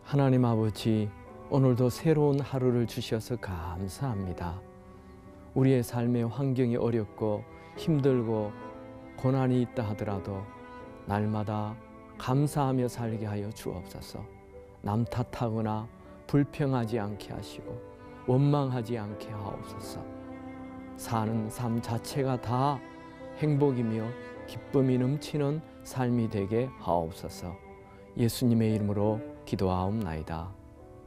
하나님 아버지, 오늘도 새로운 하루를 주셔서 감사합니다. 우리의 삶의 환경이 어렵고 힘들고 고난이 있다 하더라도 날마다 감사하며 살게 하여 주옵소서. 남 탓하거나 불평하지 않게 하시고 원망하지 않게 하옵소서. 사는 삶 자체가 다 행복이며 기쁨이 넘치는 삶이 되게 하옵소서. 예수님의 이름으로 기도하옵나이다.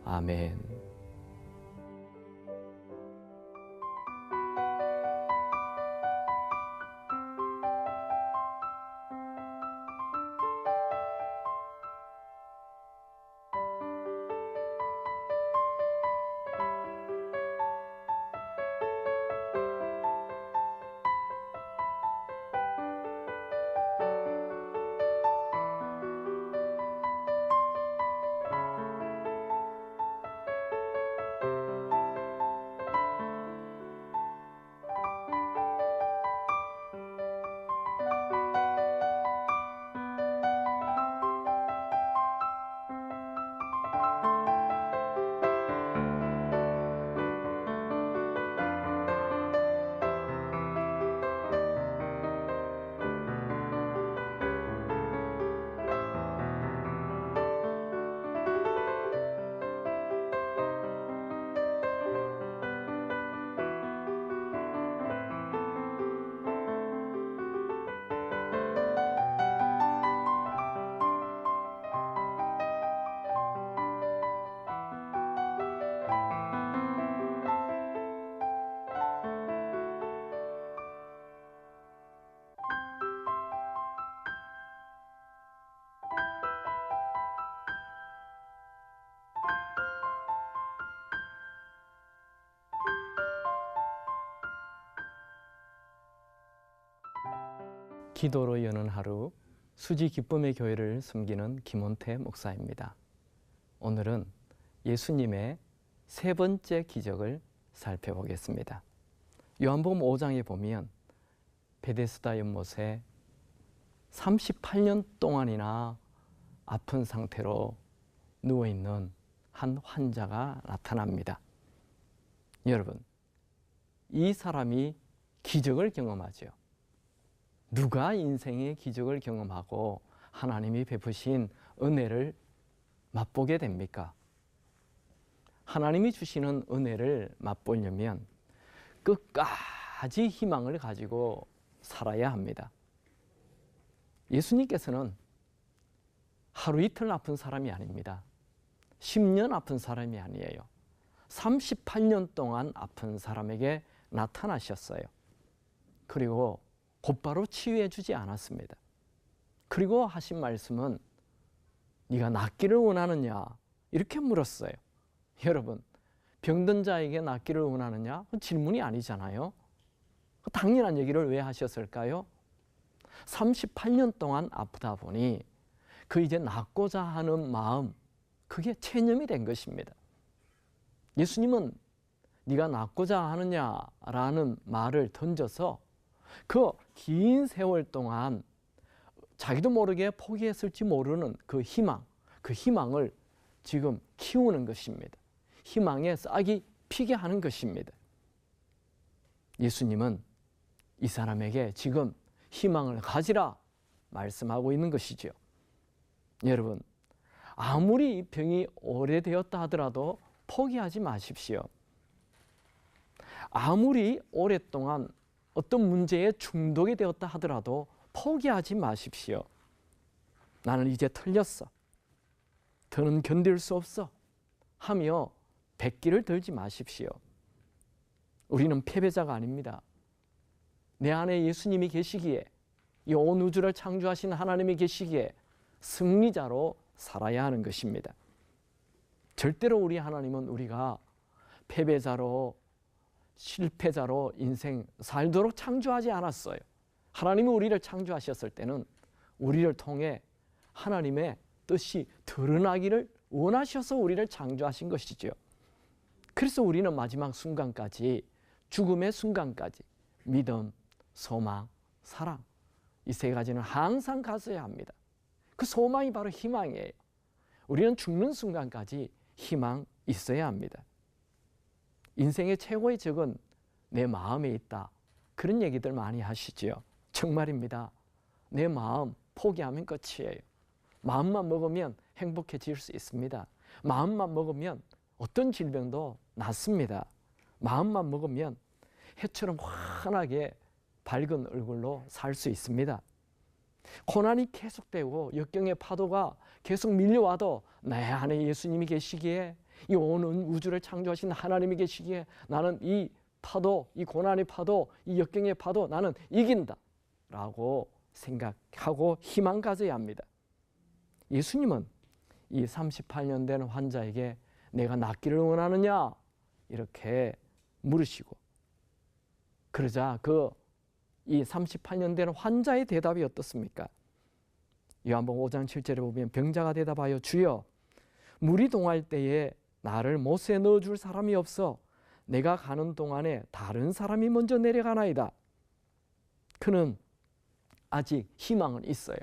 아멘. 기도로 여는 하루, 수지 기쁨의 교회를 섬기는 김원태 목사입니다. 오늘은 예수님의 세 번째 기적을 살펴보겠습니다. 요한복음 5장에 보면 베데스다 연못에 38년 동안이나 아픈 상태로 누워있는 한 환자가 나타납니다. 여러분, 이 사람이 기적을 경험하죠. 누가 인생의 기적을 경험하고 하나님이 베푸신 은혜를 맛보게 됩니까? 하나님이 주시는 은혜를 맛보려면 끝까지 희망을 가지고 살아야 합니다. 예수님께서는 하루 이틀 아픈 사람이 아닙니다. 10년 아픈 사람이 아니에요. 38년 동안 아픈 사람에게 나타나셨어요. 그리고 곧바로 치유해 주지 않았습니다. 그리고 하신 말씀은 네가 낫기를 원하느냐? 이렇게 물었어요. 여러분, 병든 자에게 낫기를 원하느냐? 그 질문이 아니잖아요. 당연한 얘기를 왜 하셨을까요? 38년 동안 아프다 보니 그 이제 낫고자 하는 마음, 그게 체념이 된 것입니다. 예수님은 네가 낫고자 하느냐라는 말을 던져서 그 긴 세월 동안 자기도 모르게 포기했을지 모르는 그 희망을 지금 키우는 것입니다. 희망의 싹이 피게 하는 것입니다. 예수님은 이 사람에게 지금 희망을 가지라 말씀하고 있는 것이죠. 여러분, 아무리 이 병이 오래되었다 하더라도 포기하지 마십시오. 아무리 오랫동안 어떤 문제에 중독이 되었다 하더라도 포기하지 마십시오. 나는 이제 틀렸어. 더는 견딜 수 없어. 하며 백기를 들지 마십시오. 우리는 패배자가 아닙니다. 내 안에 예수님이 계시기에, 이 온 우주를 창조하신 하나님이 계시기에 승리자로 살아야 하는 것입니다. 절대로 우리 하나님은 우리가 패배자로 실패자로 인생 살도록 창조하지 않았어요. 하나님이 우리를 창조하셨을 때는 우리를 통해 하나님의 뜻이 드러나기를 원하셔서 우리를 창조하신 것이죠. 그래서 우리는 마지막 순간까지, 죽음의 순간까지 믿음, 소망, 사랑, 이 세 가지는 항상 가져야 합니다. 그 소망이 바로 희망이에요. 우리는 죽는 순간까지 희망 있어야 합니다. 인생의 최고의 적은 내 마음에 있다. 그런 얘기들 많이 하시지요. 정말입니다. 내 마음 포기하면 끝이에요. 마음만 먹으면 행복해질 수 있습니다. 마음만 먹으면 어떤 질병도 낫습니다. 마음만 먹으면 해처럼 환하게 밝은 얼굴로 살 수 있습니다. 고난이 계속되고 역경의 파도가 계속 밀려와도 내 안에 예수님이 계시기에, 이 온 우주를 창조하신 하나님이 계시기에 나는 이 파도, 이 고난의 파도, 이 역경의 파도 나는 이긴다 라고 생각하고 희망 가져야 합니다. 예수님은 이 38년 된 환자에게 내가 낫기를 원하느냐 이렇게 물으시고, 그러자 이 38년 된 환자의 대답이 어떻습니까? 요한복음 5장 7절에 보면 병자가 대답하여 주여 물이 동할 때에 나를 못에 넣어줄 사람이 없어 내가 가는 동안에 다른 사람이 먼저 내려가나이다. 그는 아직 희망은 있어요.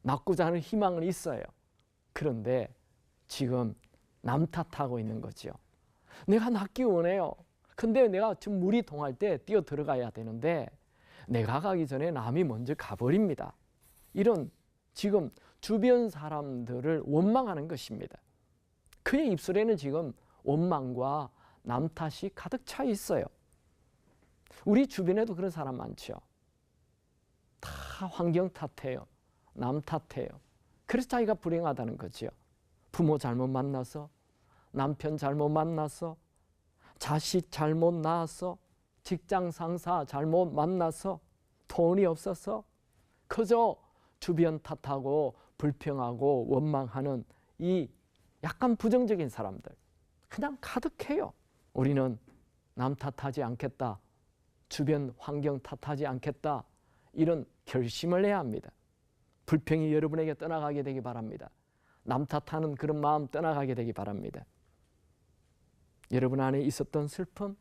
낫고자 하는 희망은 있어요. 그런데 지금 남 탓하고 있는 거죠. 내가 낫기 원해요. 근데 내가 지금 물이 동할 때 뛰어 들어가야 되는데 내가 가기 전에 남이 먼저 가버립니다. 이런 지금 주변 사람들을 원망하는 것입니다. 그의 입술에는 지금 원망과 남 탓이 가득 차 있어요. 우리 주변에도 그런 사람 많죠. 다 환경 탓해요. 남 탓해요. 그래서 자기가 불행하다는 거죠. 부모 잘못 만나서, 남편 잘못 만나서, 자식 잘못 낳아서, 직장 상사 잘못 만나서, 돈이 없어서, 그저 주변 탓하고 불평하고 원망하는 이 약간 부정적인 사람들 그냥 가득해요. 우리는 남 탓하지 않겠다, 주변 환경 탓하지 않겠다, 이런 결심을 해야 합니다. 불평이 여러분에게 떠나가게 되기 바랍니다. 남 탓하는 그런 마음 떠나가게 되기 바랍니다. 여러분 안에 있었던 슬픔,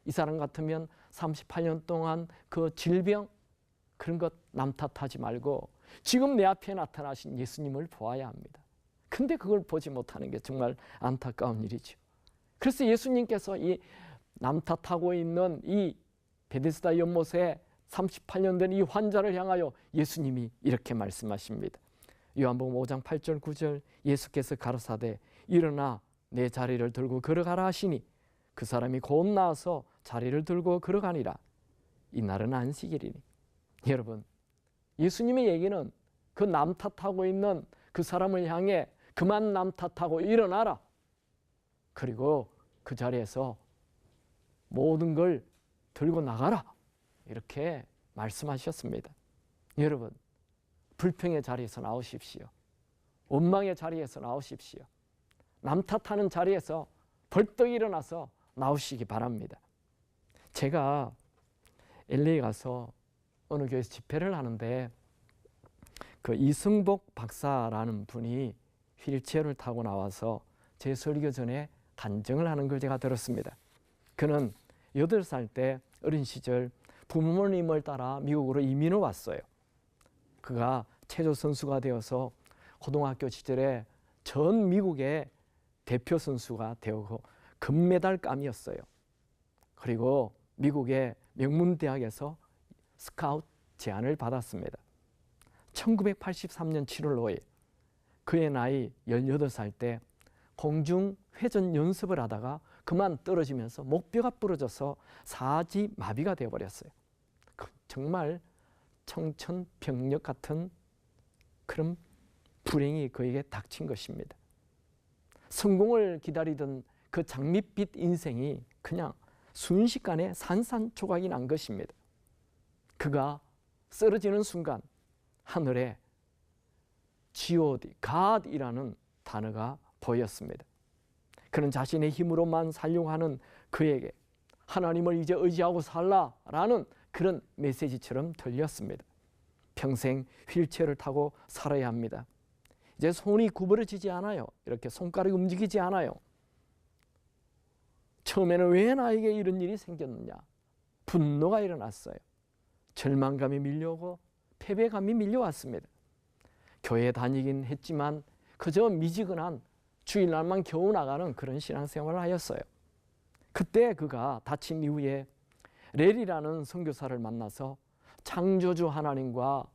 이 사람 같으면 38년 동안 그 질병, 그런 것 남 탓하지 말고 지금 내 앞에 나타나신 예수님을 보아야 합니다. 근데 그걸 보지 못하는 게 정말 안타까운 일이죠. 그래서 예수님께서 이 남 탓하고 있는 이 베데스다 연못에 38년 된 이 환자를 향하여 예수님이 이렇게 말씀하십니다. 요한복음 5장 8절 9절 예수께서 가라사대 일어나 내 자리를 들고 걸어가라 하시니 그 사람이 곧 나와서 자리를 들고 걸어가니라. 이날은 안식일이니. 여러분, 예수님의 얘기는 그 남 탓하고 있는 그 사람을 향해 그만 남 탓하고 일어나라. 그리고 그 자리에서 모든 걸 들고 나가라. 이렇게 말씀하셨습니다. 여러분, 불평의 자리에서 나오십시오. 원망의 자리에서 나오십시오. 남 탓하는 자리에서 벌떡 일어나서 나오시기 바랍니다. 제가 LA 가서 어느 교회에서 집회를 하는데 그 이승복 박사라는 분이 휠체어를 타고 나와서 제 설교 전에 간증을 하는 걸 제가 들었습니다. 그는 8살 때 어린 시절 부모님을 따라 미국으로 이민을 왔어요. 그가 체조 선수가 되어서 고등학교 시절에 전 미국의 대표 선수가 되고 금메달감이었어요. 그리고 미국의 명문대학에서 스카우트 제안을 받았습니다. 1983년 7월 5일 그의 나이 18살 때 공중 회전 연습을 하다가 그만 떨어지면서 목뼈가 부러져서 사지마비가 되어버렸어요. 정말 청천벽력 같은 그런 불행이 그에게 닥친 것입니다. 성공을 기다리던 그 장밋빛 인생이 그냥 순식간에 산산조각이 난 것입니다. 그가 쓰러지는 순간 하늘에 God, God이라는 단어가 보였습니다. 그는 자신의 힘으로만 살려고 하는 그에게 하나님을 이제 의지하고 살라라는 그런 메시지처럼 들렸습니다. 평생 휠체어를 타고 살아야 합니다. 이제 손이 구부러지지 않아요. 이렇게 손가락이 움직이지 않아요. 처음에는 왜 나에게 이런 일이 생겼느냐? 분노가 일어났어요. 절망감이 밀려오고 패배감이 밀려왔습니다. 교회에 다니긴 했지만 그저 미지근한 주일날만 겨우 나가는 그런 신앙생활을 하였어요. 그때 그가 다친 이후에 렐이라는 선교사를 만나서 창조주 하나님과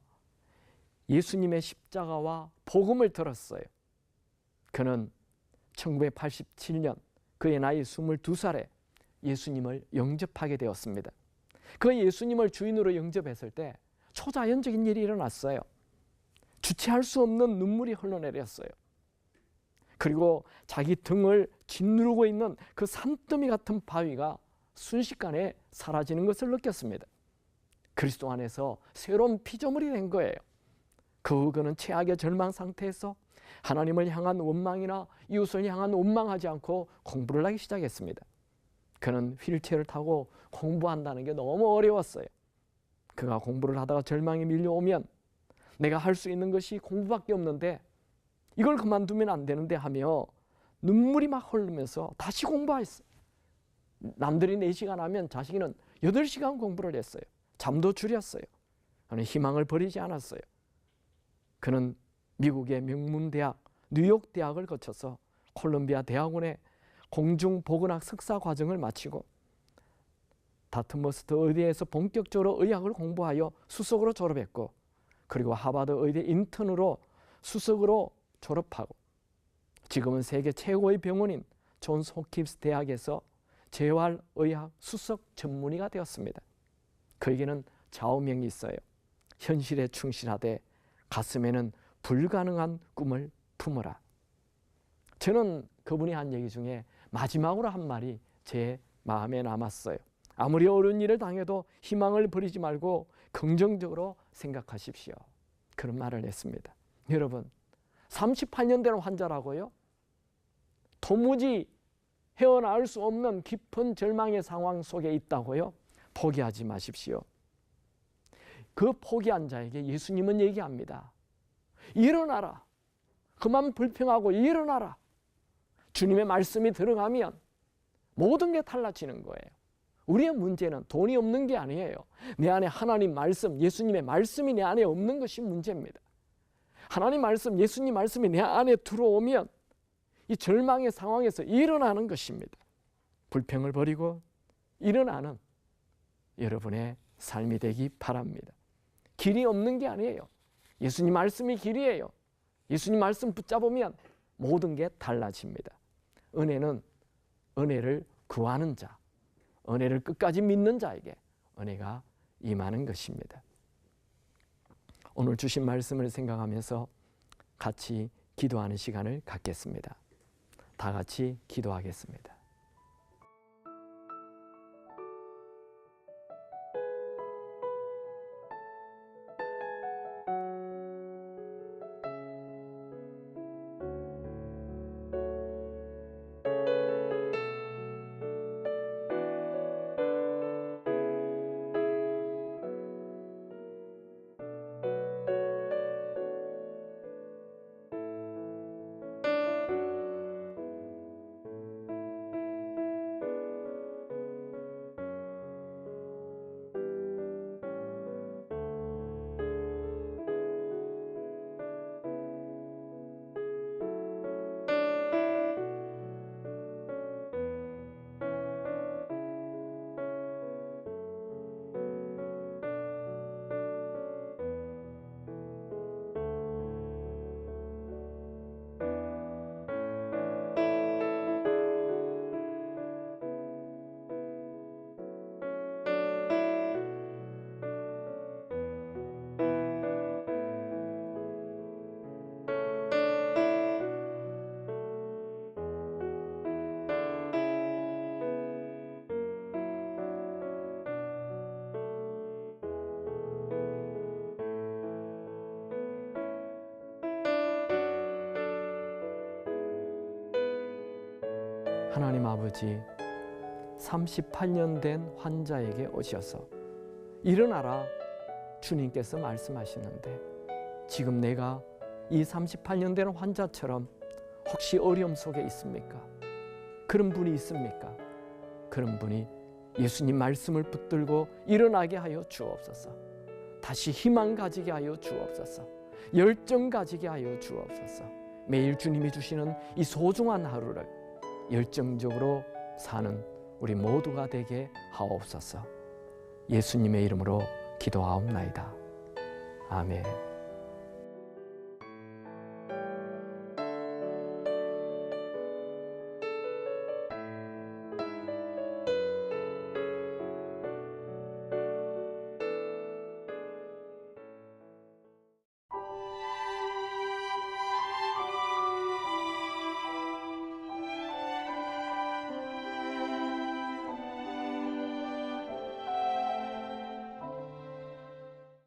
예수님의 십자가와 복음을 들었어요. 그는 1987년 그의 나이 22살에 예수님을 영접하게 되었습니다. 그 예수님을 주인으로 영접했을 때 초자연적인 일이 일어났어요. 주체할 수 없는 눈물이 흘러내렸어요. 그리고 자기 등을 짓누르고 있는 그 산더미 같은 바위가 순식간에 사라지는 것을 느꼈습니다. 그리스도 안에서 새로운 피조물이 된 거예요. 그는 최악의 절망 상태에서 하나님을 향한 원망이나 이웃을 향한 원망하지 않고 공부를 하기 시작했습니다. 그는 휠체어를 타고 공부한다는 게 너무 어려웠어요. 그가 공부를 하다가 절망이 밀려오면 내가 할 수 있는 것이 공부밖에 없는데 이걸 그만두면 안 되는데 하며 눈물이 막 흐르면서 다시 공부했어요. 남들이 4시간 하면 자신은 8시간 공부를 했어요. 잠도 줄였어요. 그는 희망을 버리지 않았어요. 그는 미국의 명문대학 뉴욕 대학을 거쳐서 콜롬비아 대학원의 공중보건학 석사 과정을 마치고 다트머스트 의대에서 본격적으로 의학을 공부하여 수석으로 졸업했고, 그리고 하버드 의대 인턴으로 수석으로 졸업하고, 지금은 세계 최고의 병원인 존스 홉킨스 대학에서 재활의학 수석 전문의가 되었습니다. 그에게는 좌우명이 있어요. 현실에 충실하되 가슴에는 불가능한 꿈을 품어라. 저는 그분이 한 얘기 중에 마지막으로 한 말이 제 마음에 남았어요. 아무리 어려운 일을 당해도 희망을 버리지 말고 긍정적으로 생각하십시오. 그런 말을 했습니다. 여러분, 38년 된 환자라고요? 도무지 헤어나올 수 없는 깊은 절망의 상황 속에 있다고요? 포기하지 마십시오. 그 포기한 자에게 예수님은 얘기합니다. 일어나라. 그만 불평하고 일어나라. 주님의 말씀이 들어가면 모든 게 달라지는 거예요. 우리의 문제는 돈이 없는 게 아니에요. 내 안에 하나님 말씀, 예수님의 말씀이 내 안에 없는 것이 문제입니다. 하나님 말씀, 예수님 말씀이 내 안에 들어오면 이 절망의 상황에서 일어나는 것입니다. 불평을 버리고 일어나는 여러분의 삶이 되기 바랍니다. 길이 없는 게 아니에요. 예수님 말씀이 길이에요. 예수님 말씀 붙잡으면 모든 게 달라집니다. 은혜는 은혜를 구하는 자, 은혜를 끝까지 믿는 자에게 은혜가 임하는 것입니다. 오늘 주신 말씀을 생각하면서 같이 기도하는 시간을 갖겠습니다. 다 같이 기도하겠습니다. 하나님 아버지, 38년 된 환자에게 오셔서 일어나라 주님께서 말씀하시는데, 지금 내가 이 38년 된 환자처럼 혹시 어려움 속에 있습니까? 그런 분이 있습니까? 그런 분이 예수님 말씀을 붙들고 일어나게 하여 주옵소서. 다시 희망 가지게 하여 주옵소서. 열정 가지게 하여 주옵소서. 매일 주님이 주시는 이 소중한 하루를 열정적으로 사는 우리 모두가 되게 하옵소서. 예수님의 이름으로 기도하옵나이다. 아멘.